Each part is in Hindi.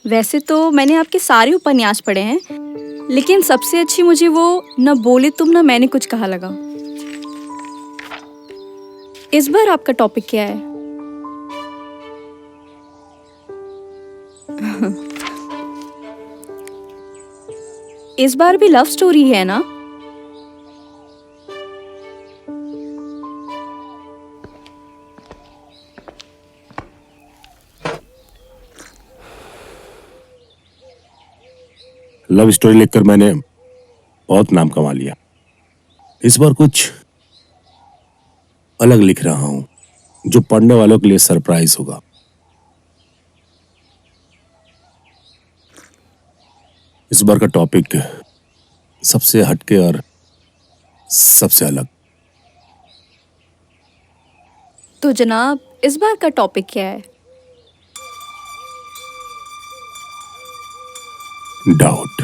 वैसे तो मैंने आपके सारे उपन्यास पढ़े हैं, लेकिन सबसे अच्छी मुझे वो न बोले तुम न मैंने कुछ कहा लगा। इस बार आपका टॉपिक क्या है? इस बार भी लव स्टोरी है ना? लव स्टोरी लिखकर मैंने बहुत नाम कमा लिया। इस बार कुछ अलग लिख रहा हूं जो पढ़ने वालों के लिए सरप्राइज होगा। इस बार का टॉपिक सबसे हटके और सबसे अलग। तो जनाब, इस बार का टॉपिक क्या है? डाउट।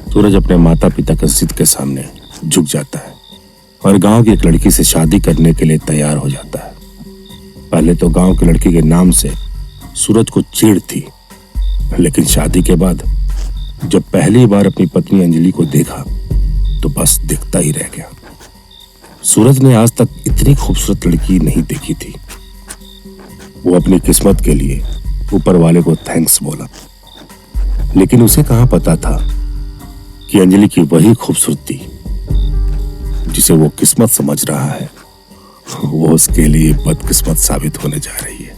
सूरज अपने माता पिता की जिद के सामने झुक जाता है और गांव की एक लड़की से शादी करने के लिए तैयार हो जाता है। पहले तो गांव की लड़की के नाम से सूरज को चिढ़ थी, लेकिन शादी के बाद जब पहली बार अपनी पत्नी अंजलि को देखा तो बस दिखता ही रह गया। सूरज ने आज तक इतनी खूबसूरत लड़की नहीं देखी थी। वो अपनी किस्मत के लिए ऊपर वाले को थैंक्स बोला, लेकिन उसे कहां पता था कि अंजलि की वही खूबसूरती जिसे वो किस्मत समझ रहा है, वो उसके लिए बदकिस्मत साबित होने जा रही है।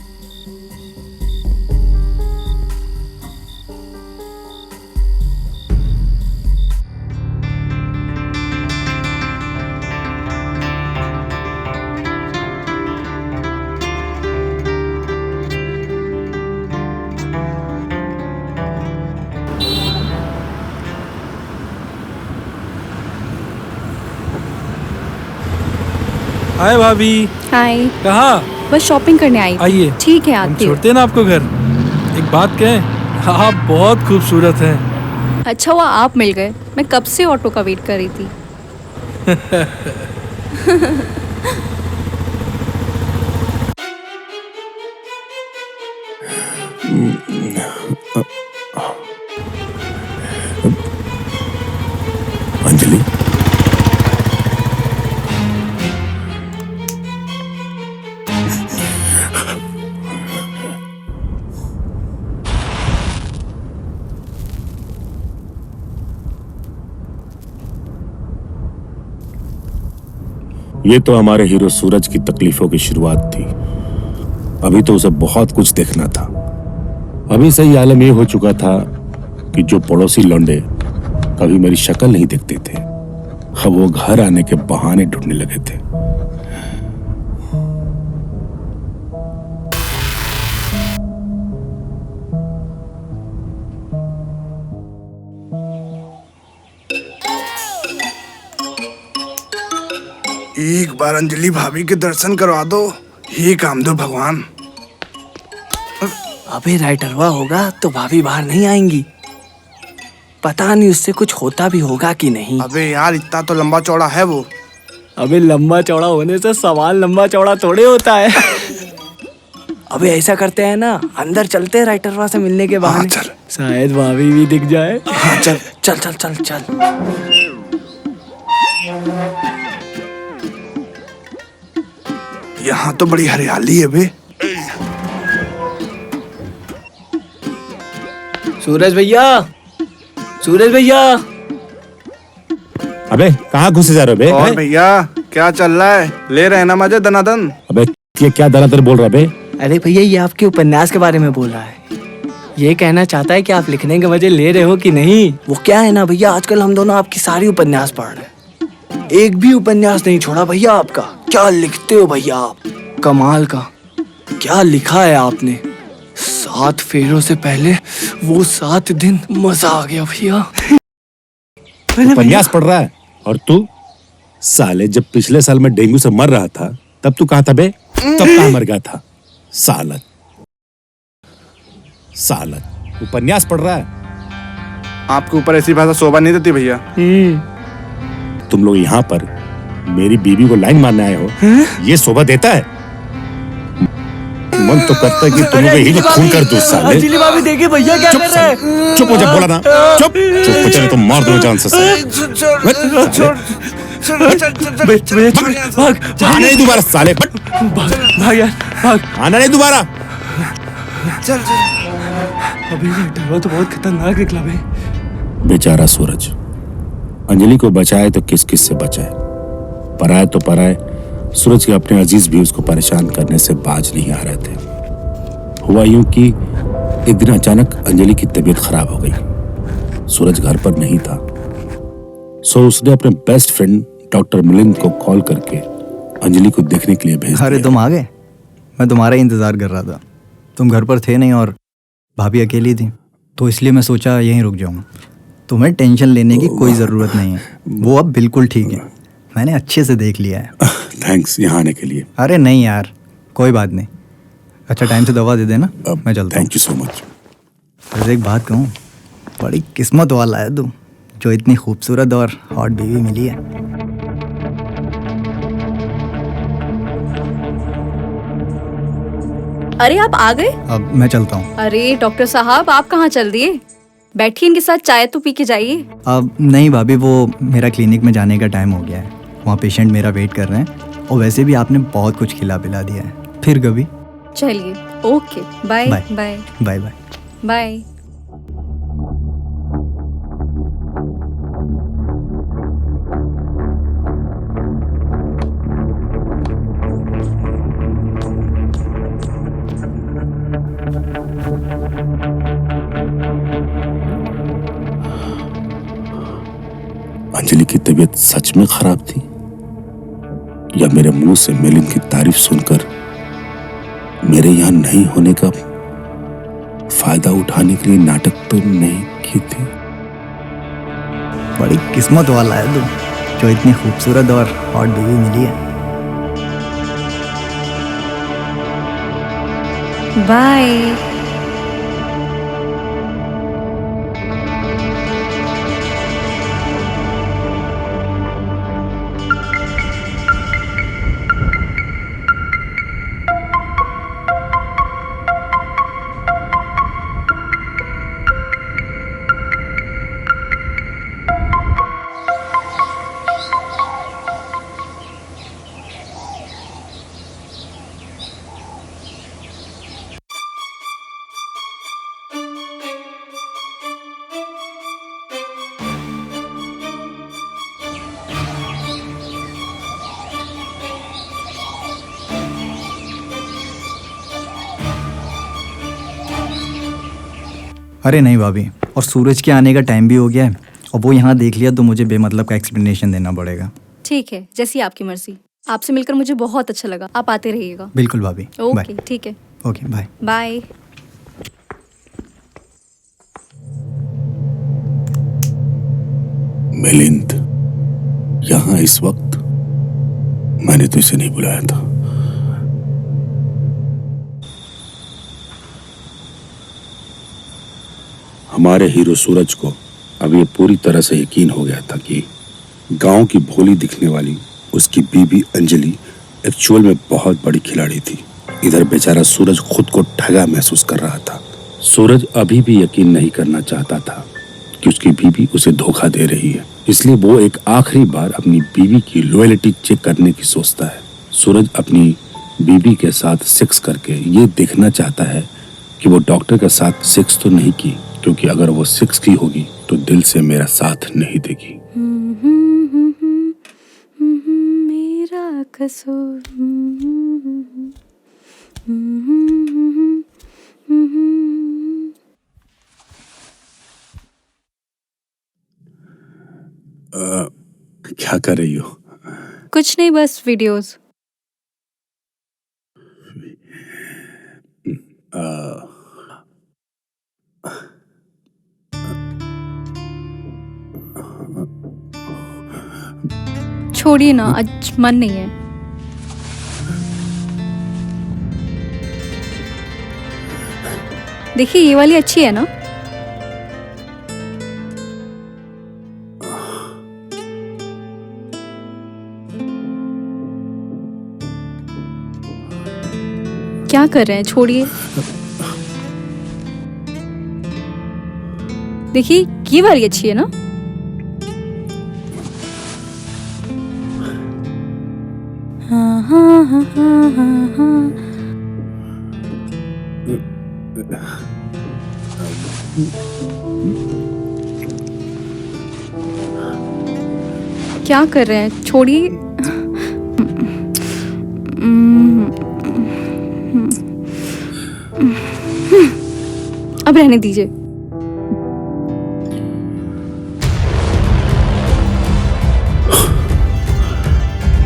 हाय भाभी। हाय। कहाँ? बस शॉपिंग करने आई थी। आइए। ठीक है, हम आती हूँ। छोड़ते हैं ना आपको घर। एक बात कहें, आप बहुत खूबसूरत हैं। अच्छा हुआ आप मिल गए, मैं कब से ऑटो का वेट कर रही थी। अंजलि, ये तो हमारे हीरो सूरज की तकलीफों की शुरुआत थी। अभी तो उसे बहुत कुछ देखना था। अभी सही आलम ये हो चुका था कि जो पड़ोसी लौंडे कभी मेरी शक्ल नहीं देखते थे, अब वो घर आने के बहाने ढूंढने लगे थे। एक बार अंजलि भाभी के दर्शन करवा दो, हे काम दो भगवान। अबे राइटरवा होगा तो भाभी बाहर नहीं आएंगी। पता नहीं उससे कुछ होता भी होगा कि नहीं। अबे यार, इतना तो लंबा चौड़ा है वो। अबे लंबा चौड़ा होने से सवाल लंबा चौड़ा थोड़े होता है। अबे ऐसा करते हैं ना, अंदर चलते हैं राइटरवा से मिलने के हाँ, बहाने। चल। शायद भाभी भी दिख जाए। हाँ चल। चल चल चल चल। यहाँ तो बड़ी हरियाली है बे। सूरज भैया, सूरज भैया। अबे कहाँ घुसे जा रहे हो बे? और हैं? भैया क्या चल रहा है? ले रहे हैं ना मजे दनादन? अबे ये क्या दरादर बोल रहा है बे? अरे भैया ये आपके उपन्यास के बारे में बोल रहा है। ये कहना चाहता है कि आप लिखने के मजे ले रहे हो कि नहीं। वो क्या है ना भैया, आजकल हम दोनों आपकी सारी उपन्यास पढ़ रहे हैं, एक भी उपन्यास नहीं छोड़ा भैया आपका। क्या लिखते हो भैया आप, कमाल का। क्या लिखा है आपने, 7 फेरों से पहले वो 7 दिन, मजा आ गया भैया। उपन्यास पढ़ रहा है और तू साले जब पिछले साल में डेंगू से मर रहा था तब तू कहाँ था बे? तब कहाँ मर गया था? सालत सालत उपन्यास पढ़ रहा है। आपके ऊपर ऐसी भाषा शोभा नहीं देती भैया। तुम लोग यहाँ पर मेरी बीवी को लाइन मारने आए हो, ये शोभा देता है? मन तो करता है कि तुम लोग ही खून कर दो साले। अंजलि भाभी देखिए भैया क्या कर रहे हैं। चुप हो जा, बोला ना चुप चुप हो, चले तो मार दो जान से। भाग आना नहीं दोबारा साले, भाग यार भाग। आना नहीं दोबारा। अभी ये तो बहुत खतरनाक निकला भाई। बेचारा सूरज, अंजलि को बचाए तो किस किस से बचाए, पराए तो पराए। सूरज के अपने अजीज भी उसको परेशान करने से बाज नहीं आ रहे थे। हुआ यूं कि एक दिन अचानक अंजलि की तबीयत खराब हो गई। सूरज घर पर नहीं था, सो उसने अपने बेस्ट फ्रेंड डॉक्टर मिलिंद को कॉल करके अंजलि को देखने के लिए भेज अरे दिया। तुम आ गए, मैं तुम्हारा ही इंतज़ार कर रहा था। तुम घर पर थे नहीं और भाभी अकेली थी, तो इसलिए मैं सोचा यहीं रुक जाऊँ। तुम्हें टेंशन लेने की कोई ज़रूरत नहीं है, वो अब बिल्कुल ठीक है। मैंने अच्छे से देख लिया है। थैंक्स यहाँ आने के लिए। अरे नहीं यार, कोई बात नहीं। अच्छा टाइम से दवा दे देना, मैं चलता हूँ। Thank you so much. वैसे एक बात कहूँ, बड़ी किस्मत वाला है तू, जो इतनी खूबसूरत और हॉट बीवी मिली है। अरे आप आ गए? अब मैं चलता हूँ। अरे डॉक्टर साहब आप कहाँ चल दिए? बैठिए, इनके साथ चाय तो पी के जाइए। अब नहीं भाभी, वो मेरा क्लिनिक में जाने का टाइम हो गया है। वहाँ पेशेंट मेरा वेट कर रहे हैं, और वैसे भी आपने बहुत कुछ खिला पिला दिया है। फिर कभी। चलिए, okay, bye bye. Bye bye bye. Bye. Anjali की तबीयत सच में खराब थी या मेरे मुंह से मिलिंद की तारीफ सुनकर मेरे यहाँ नहीं होने का फायदा उठाने के लिए नाटक तो नहीं की थी? बड़ी किस्मत वाला है तू, जो इतनी खूबसूरत और हॉट बीवी मिली है। बाय। अरे नहीं भाभी, और सूरज के आने का टाइम भी हो गया है, और वो यहाँ देख लिया तो मुझे बेमतलब का एक्सप्लेनेशन देना पड़ेगा। ठीक है, जैसी आपकी मर्जी। आपसे मिलकर मुझे बहुत अच्छा लगा। आप आते रहिएगा। बिल्कुल भाभी। ओके, ठीक है, ओके बाय। बाय। मिलिंद यहाँ इस वक्त? मैंने तो इसे नहीं बुलाया था। हमारे हीरो सूरज को अब ये पूरी तरह से यकीन हो गया था कि गांव की भोली दिखने वाली उसकी बीबी अंजलि एक्चुअल में बहुत बड़ी खिलाड़ी थी इधर बेचारा सूरज खुद को ठगा महसूस कर रहा था। सूरज अभी भी यकीन नहीं करना चाहता था कि उसकी बीवी उसे धोखा दे रही है, इसलिए वो एक आखिरी बार अपनी बीवी की लॉयल्टी चेक करने की सोचता है। सूरज अपनी बीवी के साथ सेक्स करके ये देखना चाहता है कि वो डॉक्टर के साथ सेक्स तो नहीं की, क्योंकि अगर वो सेक्स की होगी तो दिल से मेरा साथ नहीं देगी। मेरा कसूर। क्या कर रही हो? कुछ नहीं, बस वीडियोस। छोड़िए ना, आज मन नहीं है। देखिए ये वाली अच्छी है ना? क्या कर रहे हैं, छोड़िए। देखिए ये वाली अच्छी है ना? हाँ हाँ हाँ हाँ हाँ हाँ। क्या कर रहे हैं, छोड़िए। अब रहने दीजिए।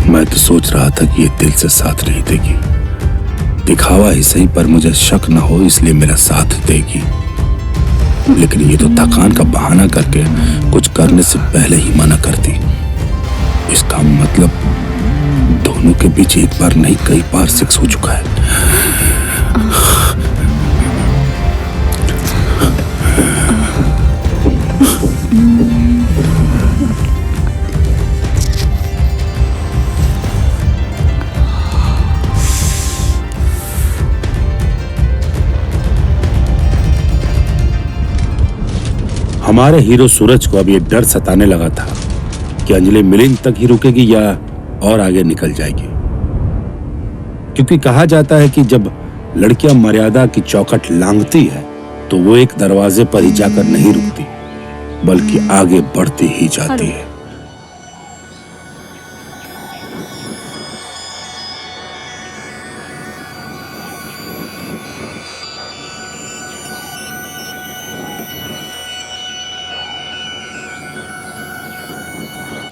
मैं तो सोच रहा था कि ये दिल से साथ नहीं देगी, दिखावा ही सही, पर मुझे शक न हो इसलिए मेरा साथ देगी। लेकिन ये तो थकान का बहाना करके कुछ करने से पहले ही मना करती। इसका मतलब दोनों के बीच एक बार नहीं कई बार सेक्स हो चुका है। हमारे हीरो सूरज को अब ये डर सताने लगा था कि अंजलि मिलिंद तक ही रुकेगी या और आगे निकल जाएगी, क्योंकि कहा जाता है कि जब लड़कियां मर्यादा की चौखट लांघती है तो वो एक दरवाजे पर ही जाकर नहीं रुकती बल्कि आगे बढ़ती ही जाती है।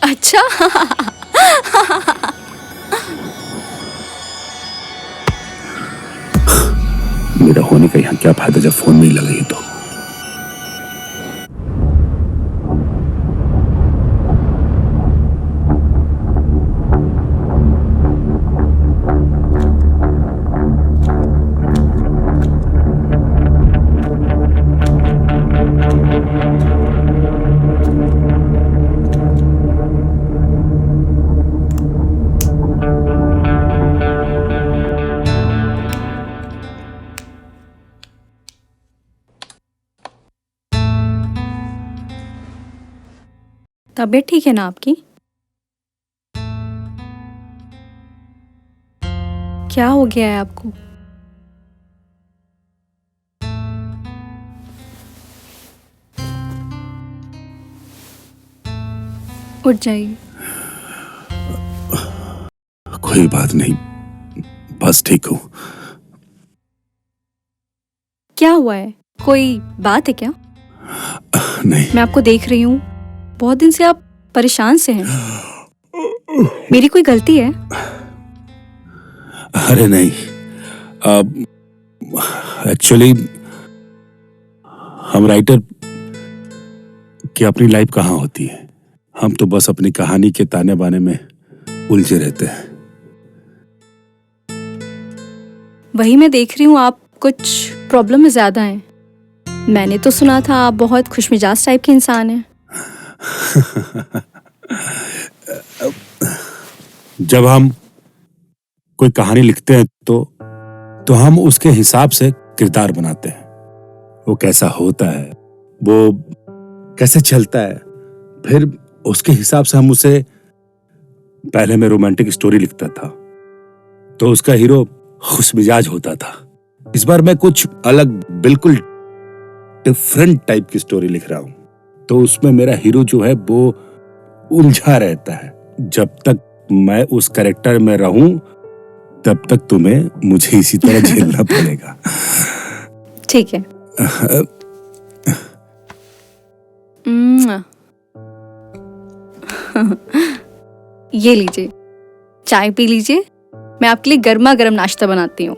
अच्छा। मेरा होने का यहाँ क्या फायदा जब फोन नहीं लगा तो। तबीयत ठीक है ना आपकी? क्या हो गया है आपको? उठ जाइए। कोई बात नहीं, बस ठीक हूँ। क्या हुआ है? कोई बात है क्या? नहीं। मैं आपको देख रही हूँ, बहुत दिन से आप परेशान से हैं। मेरी कोई गलती है? अरे नहीं, एक्चुअली हम राइटर की अपनी लाइफ कहाँ होती है, हम तो बस अपनी कहानी के ताने बाने में उलझे रहते हैं। वही मैं देख रही हूँ, आप कुछ प्रॉब्लम में ज्यादा हैं। मैंने तो सुना था आप बहुत खुशमिजाज टाइप के इंसान हैं। जब हम कोई कहानी लिखते हैं तो तो हम उसके हिसाब से किरदार बनाते हैं। वो कैसा होता है, वो कैसे चलता है, फिर उसके हिसाब से हम उसे, पहले मैं रोमांटिक स्टोरी लिखता था तो उसका हीरो खुश मिजाज होता था। इस बार मैं कुछ अलग, बिल्कुल डिफरेंट टाइप की स्टोरी लिख रहा हूं, तो उसमें मेरा हीरो जो है वो उलझा रहता है। जब तक मैं उस कैरेक्टर में रहूं तब तक तुम्हें मुझे इसी तरह झेलना पड़ेगा। ठीक है। ये लीजिए, चाय पी लीजिए, मैं आपके लिए गर्मा गर्म नाश्ता बनाती हूँ।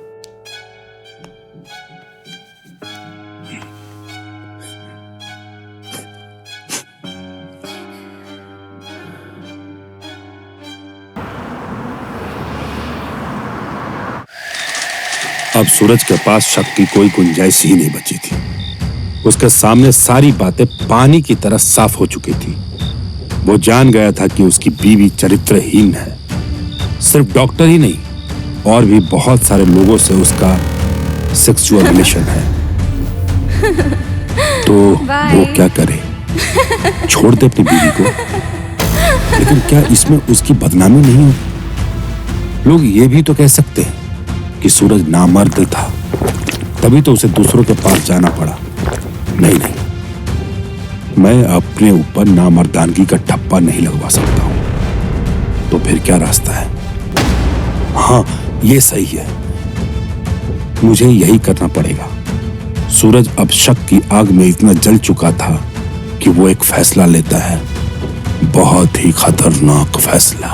अब सूरज के पास शक की कोई गुंजाइश ही नहीं बची थी। उसके सामने सारी बातें पानी की तरह साफ हो चुकी थी। वो जान गया था कि उसकी बीवी चरित्रहीन है। सिर्फ डॉक्टर ही नहीं, और भी बहुत सारे लोगों से उसका सेक्सुअल रिलेशन है। तो वो क्या करे? छोड़ दे अपनी बीवी को? लेकिन क्या इसमें उसकी बदनामी नहीं हो? लोग ये भी तो कह सकते हैं कि सूरज नामर्द था, तभी तो उसे दूसरों के पास जाना पड़ा। नहीं नहीं, मैं अपने ऊपर नामर्दानगी का ठप्पा नहीं लगवा सकता हूं। तो फिर क्या रास्ता है? हाँ, ये सही है, मुझे यही करना पड़ेगा। सूरज अब शक की आग में इतना जल चुका था कि वो एक फैसला लेता है, बहुत ही खतरनाक फैसला।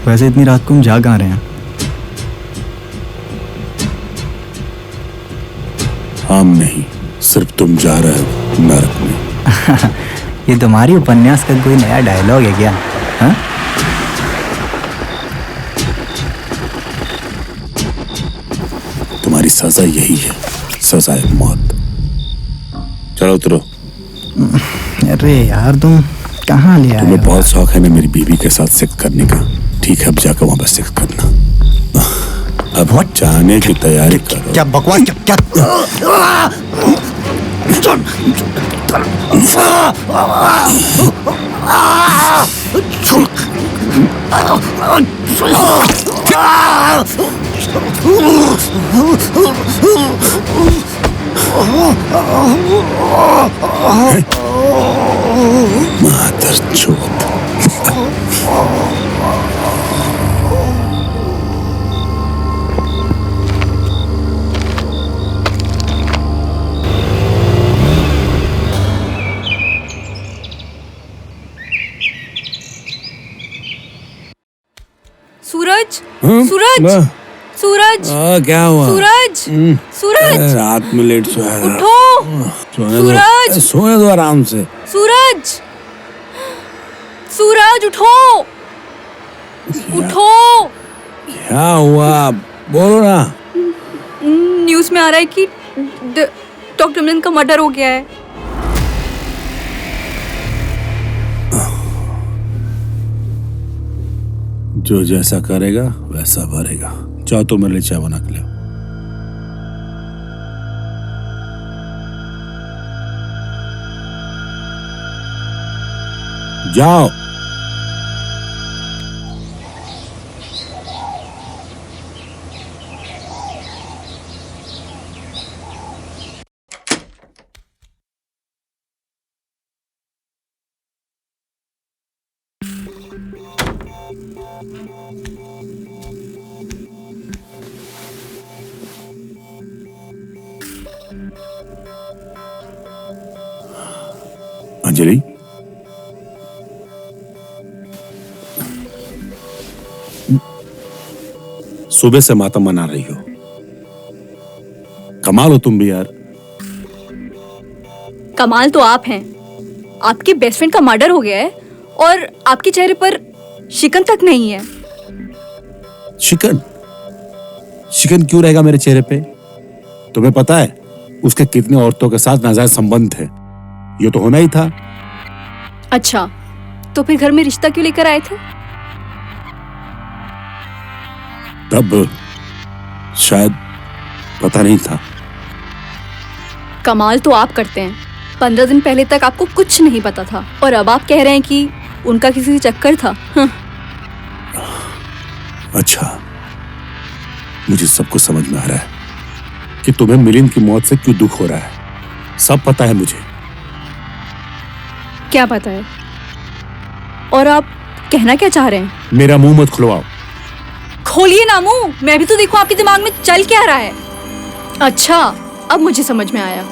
वैसे इतनी रात को हम जा कहाँ रहे हैं? हम नहीं, सिर्फ तुम जा रहे हो नरक में। ये तुम्हारी उपन्यास का कोई नया डायलॉग है क्या? हाँ? तुम्हारी सजा यही है, सजा है मौत। चलो उतरो। अरे यार, तुम कहाँ ले आए तुम्हें हो? बहुत शौक है ना मेरी बीवी के साथ सेक्स करने का। ठीक है, अब जाकर वहां पर सेक्स करना। अब जाने की तैयारी करो। क्या बकवास, क्या मादरचोद। सूरज, सूरज, सूरज, क्या हुआ? सूरज, सूरज, रात में लेट सोया था। उठो, सूरज, सोने दो आराम से। सूरज, सूरज, उठो, उठो। क्या हुआ? बोलो ना। न्यूज़ में आ रहा है कि डॉक्टर मिलन का मर्डर हो गया है। जो जैसा करेगा वैसा भरेगा। चाहो तो मेरे लिए चाय बना के ले। जाओ। अंजलि, सुबह से मातम मना रही हो। कमाल हो तुम भी यार। कमाल तो आप हैं। आपके बेस्ट फ्रेंड का मर्डर हो गया है और आपके चेहरे पर शिकन तक नहीं है। शिकन? शिकन क्यों रहेगा मेरे चेहरे पे? तुम्हें पता है उसके कितने औरतों के साथ नाजायज संबंध है? ये तो होना ही था। अच्छा, तो फिर घर में रिश्ता क्यों लेकर आए थे? तब शायद पता नहीं था। कमाल तो आप करते हैं। 15 दिन पहले तक आपको कुछ नहीं पता था और अब आप कह रहे हैं कि उनका किसी से चक्कर था। अच्छा, मुझे सब कुछ समझ में आ रहा है कि तुम्हें मिलिंद की मौत से क्यों दुख हो रहा है। सब पता है मुझे। क्या पता है? और आप कहना क्या चाह रहे हैं? मेरा मुंह मत खुलवाओ। खोलिए ना मुंह, मैं भी तो देखूं आपके दिमाग में चल क्या रहा है। अच्छा, अब मुझे समझ में आया।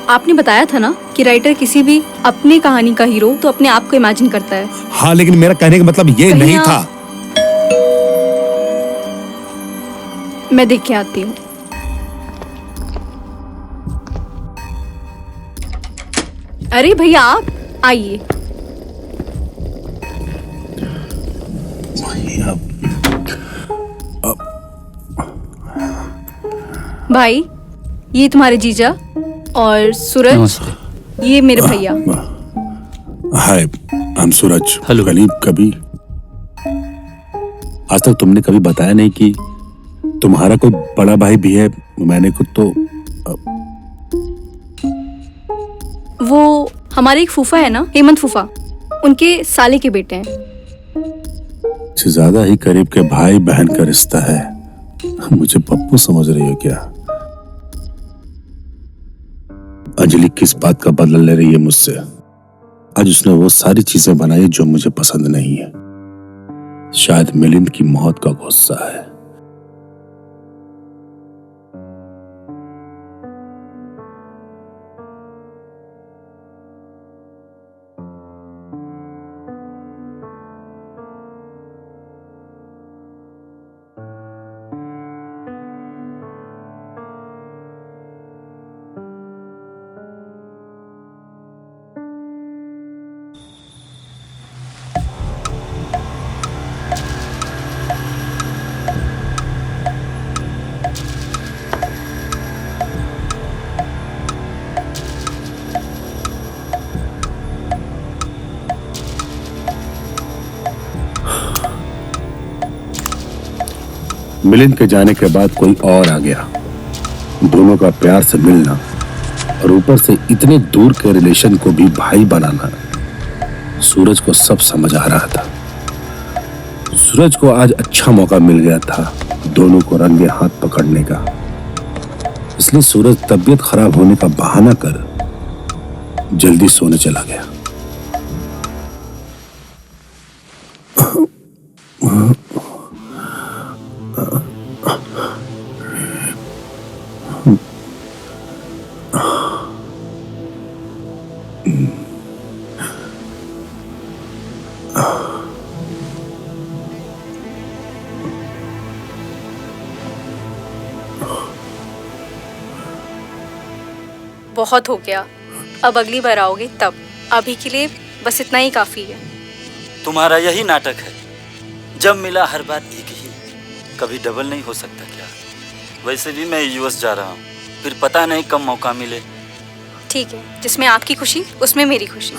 आपने बताया था ना कि राइटर किसी भी अपनी कहानी का हीरो तो अपने आप को इमेजिन करता है। हाँ, लेकिन मेरा कहने का मतलब ये कहीं नहीं आप- था। मैं देख के आती हूँ। अरे भैया, आप आइए। भाई, ये तुम्हारे जीजा और सूरज, ये मेरे भैया। हाय, हम सूरज। हेलो। गरीब, कभी आज तक तुमने कभी बताया नहीं कि तुम्हारा कोई बड़ा भाई भी है। मैंने खुद तो वो हमारे एक फूफा है ना, हेमंत फूफा, उनके साले के बेटे हैं। से ज्यादा ही करीब के भाई बहन का रिश्ता है। मुझे पप्पू समझ रही हो क्या? अंजलि किस बात का बदला ले रही है मुझसे? आज उसने वो सारी चीजें बनाई जो मुझे पसंद नहीं है। शायद मिलिंद की मौत का गुस्सा है। मिलिंद के जाने के बाद कोई और आ गया। दोनों का प्यार से मिलना और ऊपर से इतने दूर के रिलेशन को भी भाई बनाना, सूरज को सब समझ आ रहा था। सूरज को आज अच्छा मौका मिल गया था दोनों को रंगे हाथ पकड़ने का। इसलिए सूरज तबीयत खराब होने का बहाना कर जल्दी सोने चला गया। बहुत हो गया, अब अगली बार आओगे तब। अभी के लिए बस इतना ही काफी है। तुम्हारा यही नाटक है। जब मिला हर बार एक ही, कभी डबल नहीं हो सकता क्या? वैसे भी मैं यूएस जा रहा हूँ, फिर पता नहीं कब मौका मिले। ठीक है, जिसमें आपकी खुशी उसमें मेरी खुशी।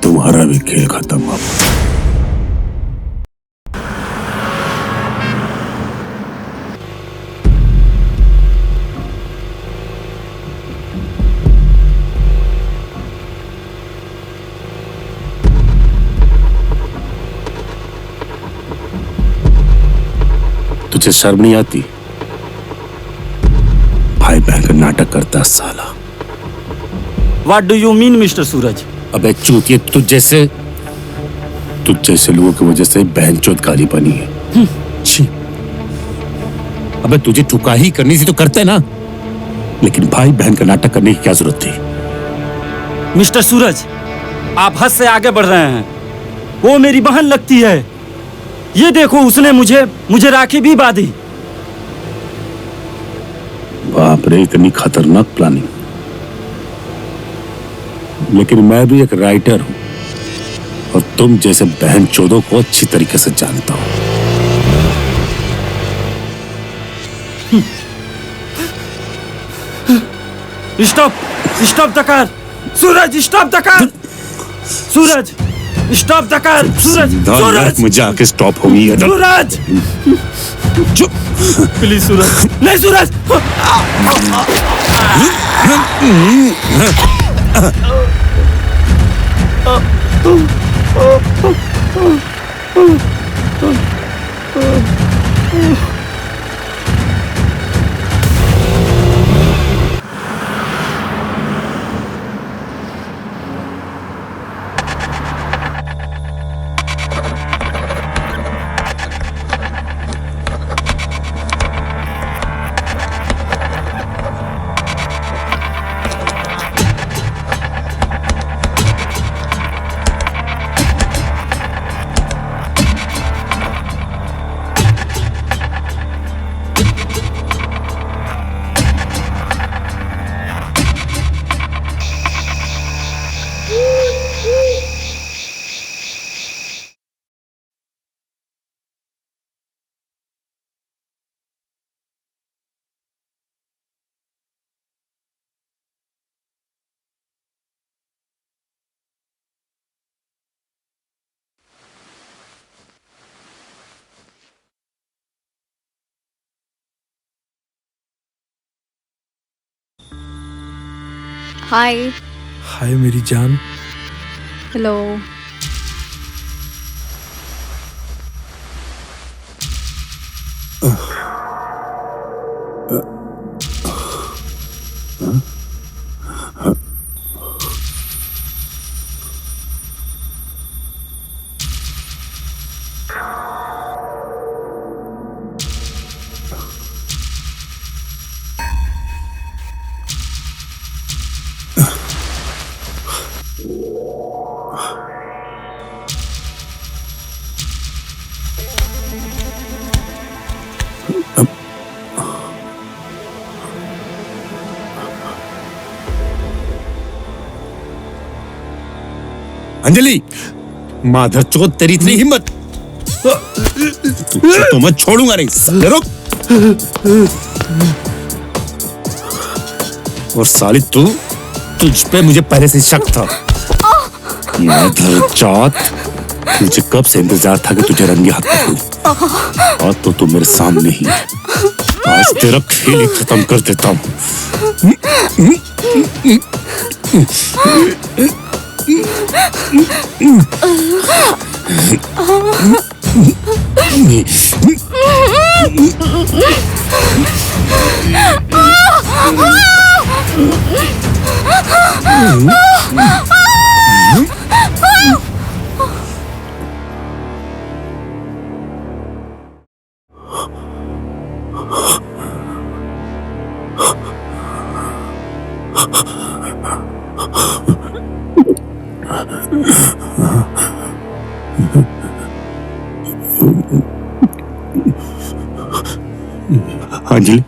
तुम्हारा भी खेल खत्म अब। तुझे शर्म नहीं आती? भाई बहन का नाटक करता साला। What do you mean, mister Suraj? अबे चूतिए, तुझ जैसे लोगों की वजह से बहनचोद गाली बनी है। छी। अबे तुझे चुकाही करनी थी तो करते ना, लेकिन भाई बहन का नाटक करने की क्या जरूरत थी? मिस्टर सूरज, आप हद से आगे बढ़ रहे हैं। वो मेरी बहन लगती है। ये देखो, उसने मुझे राखी भी बांधी। बाप रे, इतनी खतरनाक प्लानिंग। लेकिन मैं भी एक राइटर हूं और तुम जैसे बहन चोदों को अच्छी तरीके से जानता हूं। Stop the car. Suraj, stop the car. Suraj, stop the car. Suraj, मुझे आके स्टॉप होगी। सूरज, चुप। प्लीज सूरज। नहीं सूरज। हाय। हाय मेरी जान। हेलो। अंजलि, माधरचोद, तेरी इतनी हिम्मत! तुझे तो मैं छोड़ूंगा नहीं। साले रुक। और साली तुझ पे मुझे पहले से शक था। माधरचोद, मुझे कब से इंतजार था कि तुझे रंगे हाथ पकड़ूं। आज तो तू मेरे सामने ही। आज तेरा खेल ही खत्म कर देता हूं। अंजलि,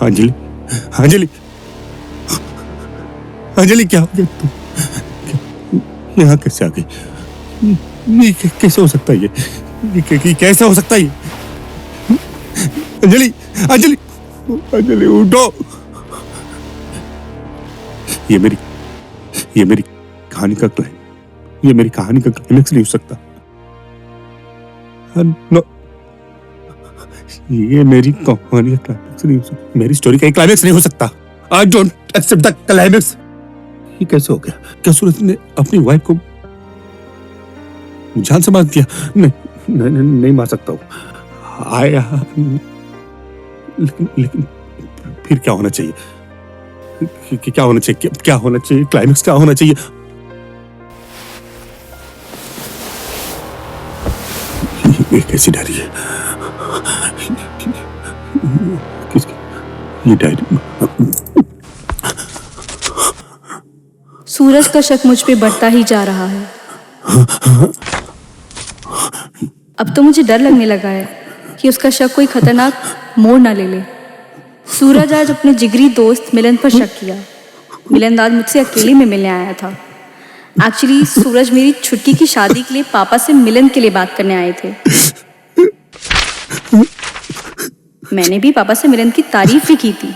अंजलि, अंजलि, अंजलि, क्या हो गया? तुम यहाँ कैसे आ गई? ये कैसे हो सकता है? ये कैसे हो सकता है? अंजलि, अंजलि, अंजलि, उठो। ये मेरी कहानी का क्लाइमेक्स, ये मेरी कहानी का क्लाइमेक्स नहीं हो सकता। नो, ये मेरी कहानी का क्लाइमेक्स नहीं हो सकता। मेरी स्टोरी का क्लाइमेक्स नहीं हो सकता। I don't accept the climax. ये कैसे हो गया? क्या सूरज ने अपनी वाइफ को जान से मार दिया? नहीं मार सकता हूँ। लेकिन फिर क्या होना चाहिए? क्या होना चाहिए, क्या होना चाहिए, क्लाइमेक्स क्या होना चाहिए? ये कैसी डायरी है? किसकी ये डायरी? सूरज का शक मुझ पे बढ़ता ही जा रहा है। अब तो मुझे डर लगने लगा है कि उसका शक कोई खतरनाक मोड़ ना ले ले। सूरज आज अपने जिगरी दोस्त मिलन पर शक किया। मिलन आज मुझसे अकेले में मिलने आया था। एक्चुअली सूरज मेरी छुट्टी की शादी के लिए पापा से मिलन के लिए बात करने आए थे। मैंने भी पापा से मिलन की तारीफ भी की थी।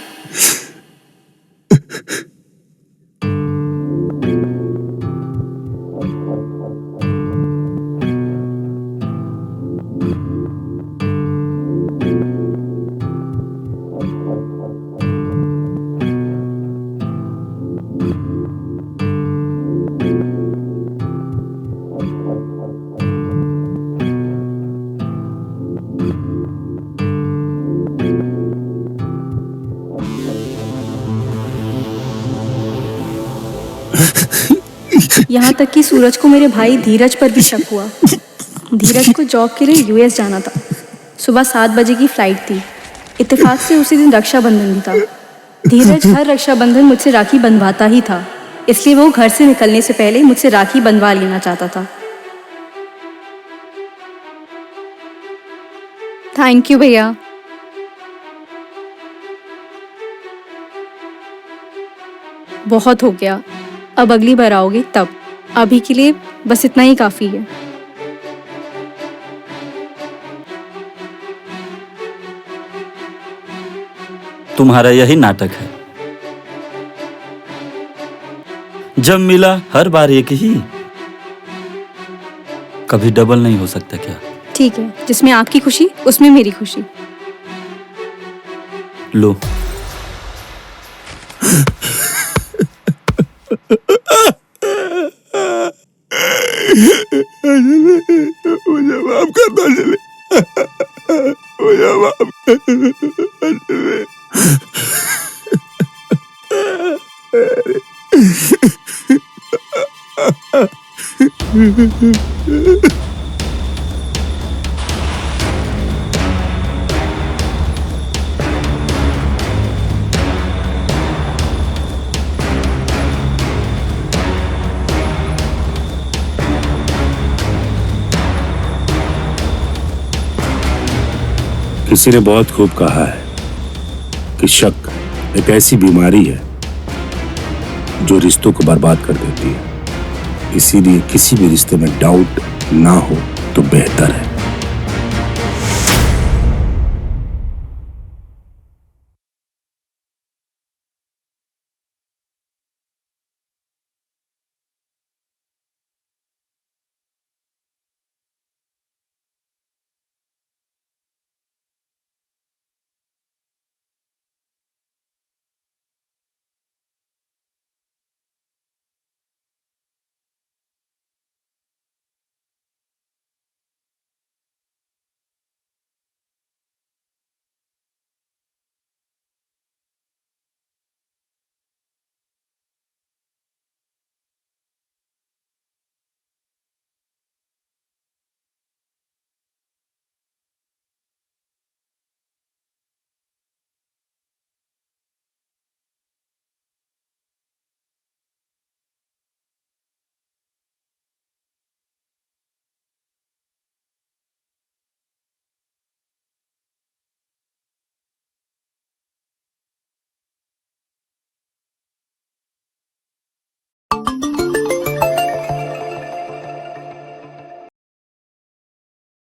यहाँ तक कि सूरज को मेरे भाई धीरज पर भी शक हुआ। धीरज को जॉब के लिए यूएस जाना था। सुबह 7 बजे की फ्लाइट थी। इत्तेफाक से उसी दिन रक्षाबंधन भी था। धीरज हर रक्षाबंधन मुझसे राखी बंधवाता ही था, इसलिए वो घर से निकलने से पहले मुझसे राखी बंधवा लेना चाहता था। थैंक यू भैया। बहुत हो गया, अब अगली बार आओगे तब। अभी के लिए बस इतना ही काफी है। तुम्हारा यही नाटक है। जब मिला हर बार एक ही, कभी डबल नहीं हो सकता क्या? ठीक है, जिसमें आपकी खुशी उसमें मेरी खुशी। लो। मुझे माफ कर दो अंजलि, मुझे माफ कर दो अंजलि। किसी ने बहुत खूब कहा है कि शक एक ऐसी बीमारी है जो रिश्तों को बर्बाद कर देती है। इसीलिए किसी भी रिश्ते में डाउट ना हो तो बेहतर